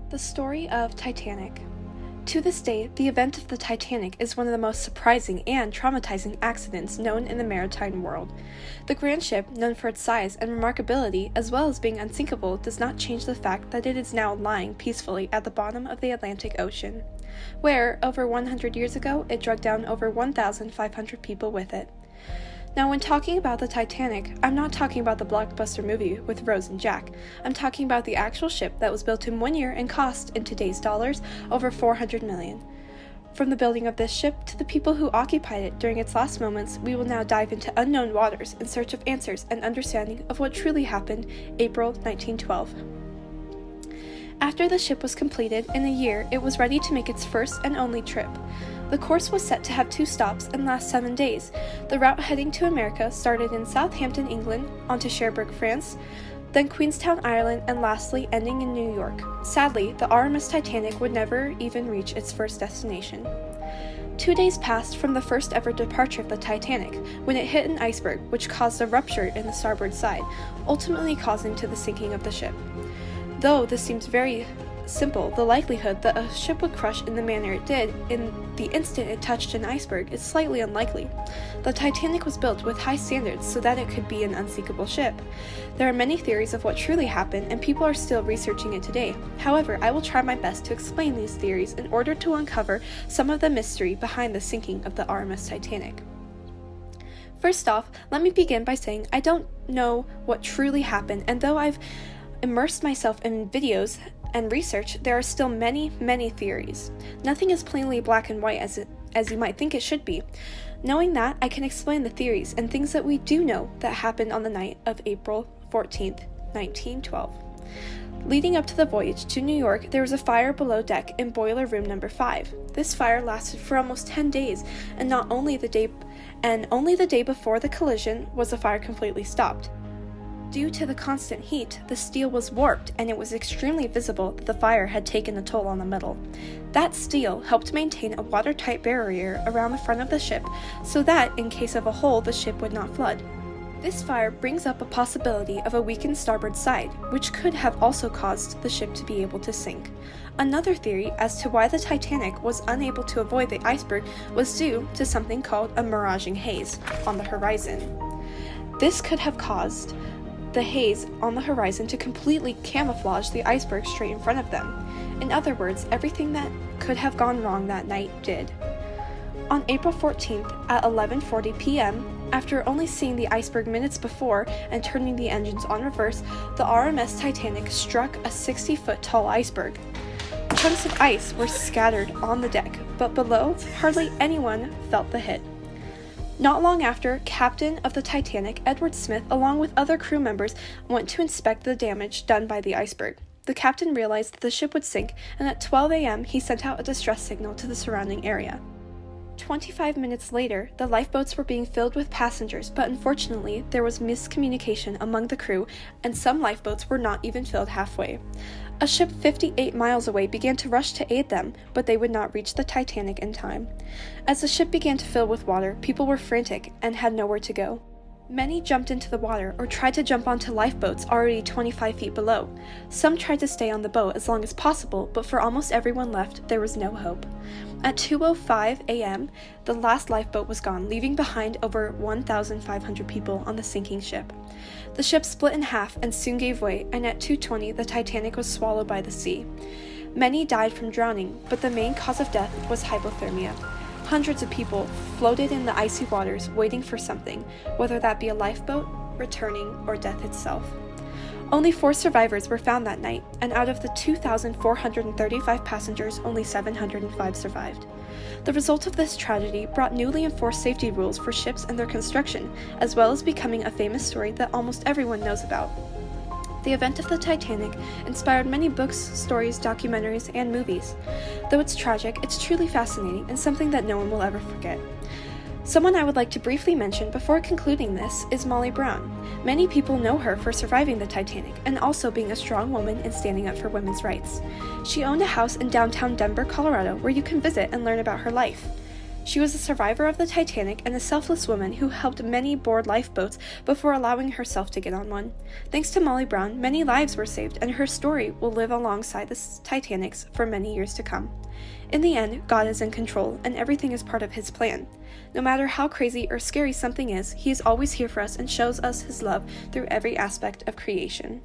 The story of Titanic. To this day, the event of the Titanic is one of the most surprising and traumatizing accidents known in the maritime world. The grand ship, known for its size and remarkability as well as being unsinkable, does not change the fact that it is now lying peacefully at the bottom of the Atlantic Ocean, where, over 100 years ago, it dragged down over 1,500 people with it. Now, when talking about the Titanic, I'm not talking about the blockbuster movie with Rose and Jack. I'm talking about the actual ship that was built in 1 year and cost, in today's dollars, over $400 million. From the building of this ship to the people who occupied it during its last moments, we will now dive into unknown waters in search of answers and understanding of what truly happened April 1912. After the ship was completed, in a year, it was ready to make its first and only trip. The course was set to have 2 stops and last 7 days. The route heading to America started in Southampton, England, onto Cherbourg, France, then Queenstown, Ireland, and lastly ending in New York. Sadly, the RMS Titanic would never even reach its first destination. 2 days passed from the first ever departure of the Titanic, when it hit an iceberg, which caused a rupture in the starboard side, ultimately causing to the sinking of the ship. Though this seems very simple, the likelihood that a ship would crush in the manner it did in the instant it touched an iceberg is slightly unlikely. The Titanic was built with high standards so that it could be an unsinkable ship. There are many theories of what truly happened, and people are still researching it today. However, I will try my best to explain these theories in order to uncover some of the mystery behind the sinking of the RMS Titanic. First off, let me begin by saying I don't know what truly happened, and though I've immersed myself in videos and research, there are still many theories. Nothing is plainly black and white as you might think it should be. Knowing that, I can explain the theories and things that we do know that happened on the night of April 14th, 1912. Leading up to the voyage to New York, there was a fire below deck in boiler room number 5. This fire lasted for almost 10 days, and only the day before the collision was the fire completely stopped. Due to the constant heat, the steel was warped, and it was extremely visible that the fire had taken a toll on the metal. That steel helped maintain a watertight barrier around the front of the ship so that, in case of a hole, the ship would not flood. This fire brings up a possibility of a weakened starboard side, which could have also caused the ship to be able to sink. Another theory as to why the Titanic was unable to avoid the iceberg was due to something called a miraging haze on the horizon. This could have caused the haze on the horizon to completely camouflage the iceberg straight in front of them. In other words, everything that could have gone wrong that night did. On April 14th at 11:40 p.m., after only seeing the iceberg minutes before and turning the engines on reverse, the RMS Titanic struck a 60-foot tall iceberg. Chunks of ice were scattered on the deck, but below, hardly anyone felt the hit. Not long after, Captain of the Titanic, Edward Smith, along with other crew members, went to inspect the damage done by the iceberg. The captain realized that the ship would sink, and at 12 a.m. he sent out a distress signal to the surrounding area. 25 minutes later, the lifeboats were being filled with passengers, but unfortunately, there was miscommunication among the crew, and some lifeboats were not even filled halfway. A ship 58 miles away began to rush to aid them, but they would not reach the Titanic in time. As the ship began to fill with water, people were frantic and had nowhere to go. Many jumped into the water or tried to jump onto lifeboats already 25 feet below. Some tried to stay on the boat as long as possible, but for almost everyone left, there was no hope. At 2:05 a.m., the last lifeboat was gone, leaving behind over 1,500 people on the sinking ship. The ship split in half and soon gave way, and at 2:20, the Titanic was swallowed by the sea. Many died from drowning, but the main cause of death was hypothermia. Hundreds of people floated in the icy waters waiting for something, whether that be a lifeboat, returning, or death itself. Only 4 survivors were found that night, and out of the 2,435 passengers, only 705 survived. The result of this tragedy brought newly enforced safety rules for ships and their construction, as well as becoming a famous story that almost everyone knows about. The event of the Titanic inspired many books, stories, documentaries, and movies. Though it's tragic, it's truly fascinating and something that no one will ever forget. Someone I would like to briefly mention before concluding this is Molly Brown. Many people know her for surviving the Titanic and also being a strong woman and standing up for women's rights. She owned a house in downtown Denver, Colorado, where you can visit and learn about her life. She was a survivor of the Titanic and a selfless woman who helped many board lifeboats before allowing herself to get on one. Thanks to Molly Brown, many lives were saved, and her story will live alongside the Titanic's for many years to come. In the end, God is in control, and everything is part of His plan. No matter how crazy or scary something is, He is always here for us and shows us His love through every aspect of creation.